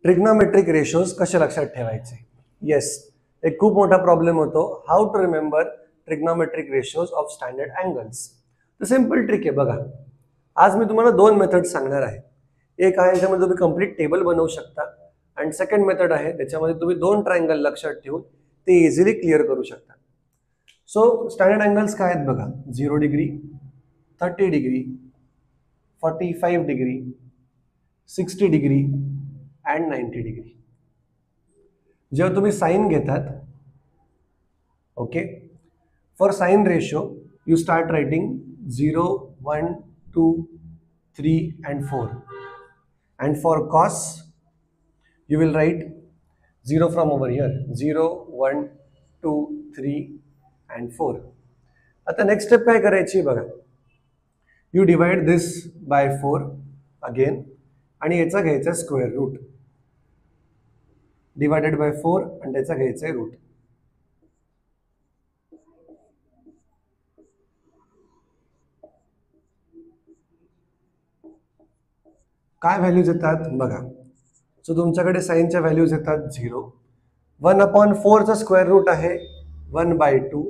Trigonometric ratios कसे लक्षात ठेवायचे? येस, एक खूप मोठा प्रॉब्लेम होतो. How to remember trigonometric ratios of standard angles. तर सिंपल ट्रिक आहे बघा. आज मी तुम्हाला दोन मेथड सांगणार आहे. एक आहे ज्यामध्ये तुम्ही कंप्लीट टेबल बनवू शकता आणि सेकंड मेथड आहे त्याच्यामध्ये तुम्ही दोन ट्रायंगल लक्षात ठेवून ते इझिली क्लिअर करू शकता. सो स्टँडर्ड अँगल्स काय आहेत बघा. 0 degree, 30 degree, 45 degree, 60 degree and 90 degree. जेव्हा तुम्ही साइन घेतात, okay, for sine ratio you start writing 0, 1, 2, 3 and 4, and for cos you will write 0 from over here, 0, 1, 2, 3 and 4. आता नेक्स्ट स्टेप काय करायची बघा. You divide this by 4 again आणि याचा घ्यायचा स्क्वेअर रूट डिवायडेड बाय 4 आणि त्याचा घ्यायचा रूट. काय व्हॅल्यूज येतात बघा. सो तुमच्याकडे साइनच्या व्हॅल्यूज येतात 0. 1/4 चा स्क्वेअर रूट आहे 1/2.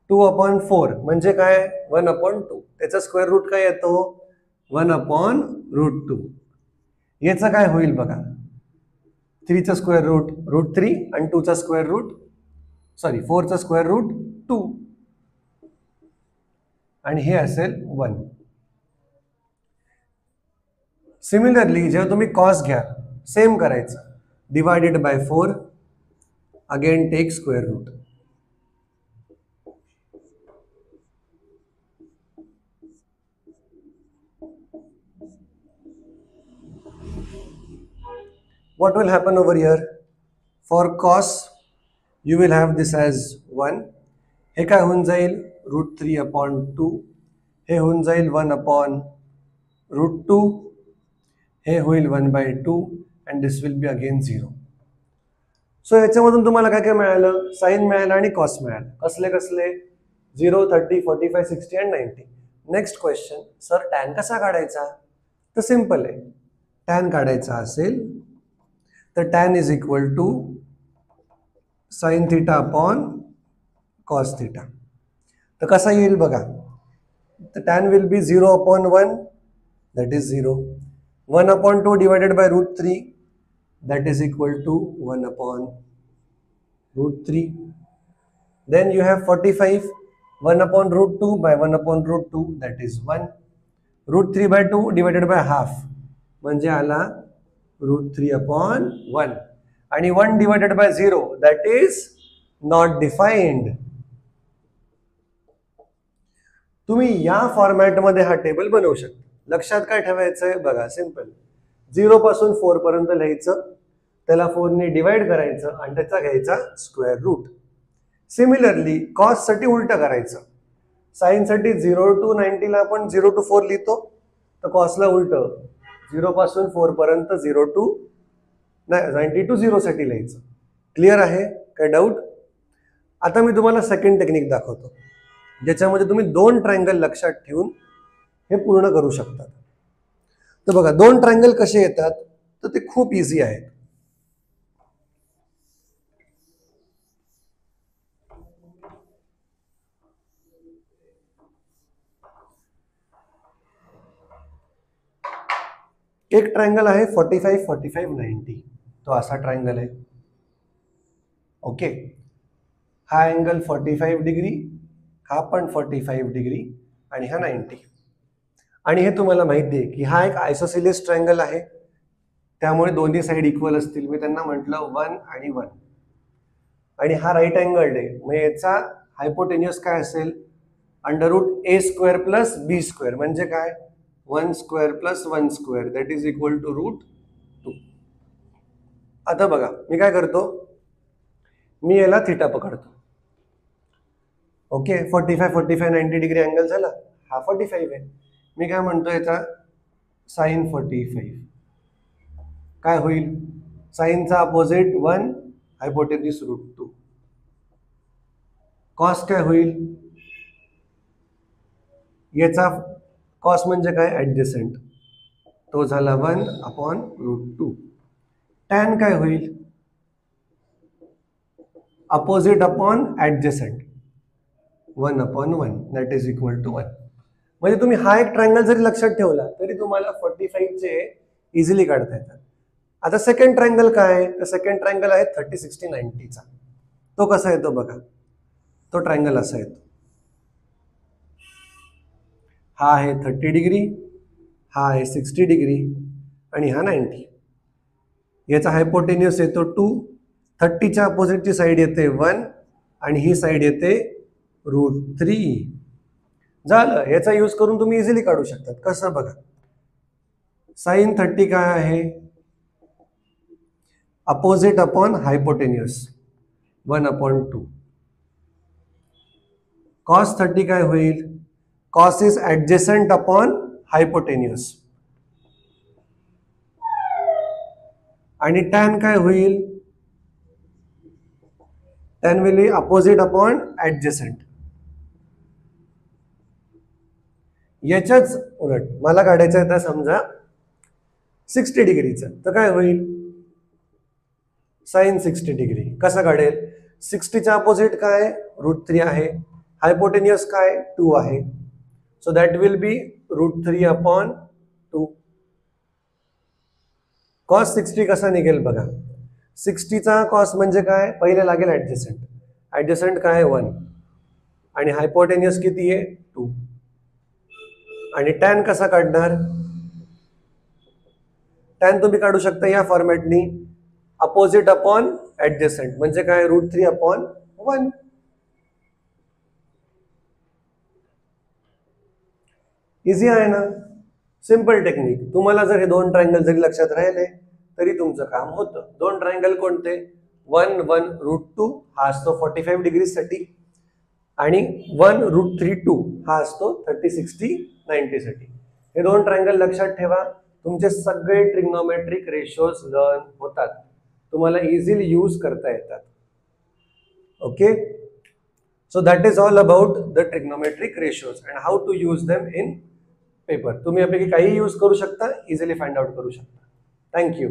2/4 म्हणजे काय 1/2. त्याचा स्क्वेअर रूट काय येतो 1/√2. याचं काय होईल बघा. 3 चा स्क्वेअर रूट √3 आणि 2 चा स्क्वेअर रूट 4 चा स्क्वेअर रूट 2 आणि हे असेल 1. सिमिलरली जेव्हा तुम्ही कॉस घ्या सेम करायचं. Divided by 4 again take square root. What will happen over here? For cos you will have this as 1. हे काय होऊन जाईल √3/2. हे होऊन जाईल 1/√2. हे होईल 1/2 and this will be again 0. So याच्यामधून तुम्हाला काय काय मिळालं. साइन मिळालं आणि कॉस मिळालं. कसले कसले 0, 30, 45, 60 and 90. Next question, sir tan कसा काढायचा? तर सिंपल आहे. टॅन काढायचा असेल तर tan is equal to sin theta upon cos theta. तर कसा येईल बघा. तर tan will be 0/1 that is 0. 1/2 divided by √3 that is equal to 1/√3. Then you have 45 1/√2 by 1/√2 that is 1. √3/2 divided by half म्हणजे आला √3/1 आणि 1 divided by 0 that is not defined. तुम्ही या फॉर्मॅटमध्ये हा टेबल बनवू शकता. लक्षात काय ठेवायचंय बघा. सिंपल 0 पासून 4 पर्यंत लिहायचं, त्याला 4 ने डिवाइड करायचं आणि त्याचा घ्यायचा स्क्वेअर रूट. सिमिलरली कॉस साठी उलट करायचं. साइन साठी 0 to 90 ला आपण 0 to 4 लिहितो, तर कॉसला उलट 0 पासून 4 पर्यंत 0 to 90 to 0 साठी लिहायचं. क्लिअर आहे काय डाऊट? आता मी तुम्हाला सेकंड टेक्निक दाखवतो ज्याच्यामध्ये तुम्ही दोन ट्रायंगल लक्षात ठेवून हे पूर्ण करू शकता. तर बघा दोन ट्रायंगल कसे येतात तर ते खूप इझी आहेत. एक ट्रायंगल आहे 45, 45, 90. तो असा ट्रायंगल आहे. ओके, हा अँगल 45 डिग्री, हा पण 45 डिग्री आणि हा 90. आणि हे तुम्हाला माहिती आहे की हा एक आयसोसेलेस ट्रायंगल आहे, त्यामुळे दोन्ही साइड इक्वल असतील. मी त्यांना म्हटलं 1 आणि 1. आणि हा राईट अँगल्ड आहे, मग याचा हायपोटेन्युअस काय असेल √a² + b² म्हणजे काय 1² + 1² दॅट इज इक्वल टू √2. आता बघा मी काय करतो, मी याला थिटा पकडतो. ओके, 45, 45, 90 डिग्री अँगल झाला. हा 45 आहे. मी काय म्हणतो याचा साइन 45 काय होईल. साइनचा अपोजिट 1, हायपोटेन्युअस √2. कॉस काय होईल, याचा कॉस म्हणजे काय ऍडजसेंट, तो झाला 1/√2. टॅन काय होईल? Opposite upon adjacent 1/1 that is equal to 1. म्हणजे तुम्ही हा एक ट्रायंगल जरी लक्षात ठेवला तरी तुम्हाला 45 चे इझिली काढता येतात. आता सेकंड ट्रायंगल काय आहे? तर सेकंड ट्रायंगल आहे 30, 60, 90 चा. तो कसा येतो बघा. तो ट्रायंगल असा येतो. हा आहे 30 डिग्री, हा आहे 60 डिग्री आणि हा 90. याचा हायपोटेन्युस येतो 2. 30च्या अपोजिटची साईड येते 1 आणि ही साईड येते √3. झालं. याचा यूज करून तुम्ही इझिली काढू शकतात. कसं बघा. साइन 30 काय आहे? Opposite upon हायपोटेन्युस 1/2. कॉस 30 काय होईल? Cos is adjacent upon hypotenuse. आणि टॅन काय होईल? Tan will be opposite upon adjacent. याच्याच उलट मला काढायचं आहे तर समजा 60 डिग्रीचं, तर काय होईल? Sine 60 degree. कसं काढेल? 60च्या अपोजिट काय? √3 आहे. हायपोटेन्युस काय? 2 आहे. So that will be √3/2. Cos 60 कसा निघेल बघा. 60चा कॉस म्हणजे काय? पहिले लागेल ऍडजसंट. ऍडजसंट काय? 1 आणि हायपोटेन्युस किती आहे? 2. आणि टॅन कसा काढणार? टॅन तुम्ही काढू शकता या फॉर्मॅटनी, अपोजिट अपॉन ऍडजसंट म्हणजे काय? √3/1. इझी आहे ना. Simple technique. तुम्हाला जर हे दोन ट्रायंगल जरी लक्षात राहिले तरी तुमचं काम होतं. दोन ट्रायंगल कोणते? 1, 1, √2 हा असतो 45 डिग्री साठी आणि 1, √3, 2 हा असतो 30, 60, 90 साठी. हे दोन ट्रायंगल लक्षात ठेवा. तुमचे सगळे ट्रिग्नोमेट्रिक रेशोज लर्न होतात. तुम्हाला इझिली यूज करता येतात. Okay. So that is all about the trigonometric ratios and how to use them in paper. तुम्ही यापैकी काही यूज करू शकता, इझिली फाइंड आउट करू शकता. थँक्यू.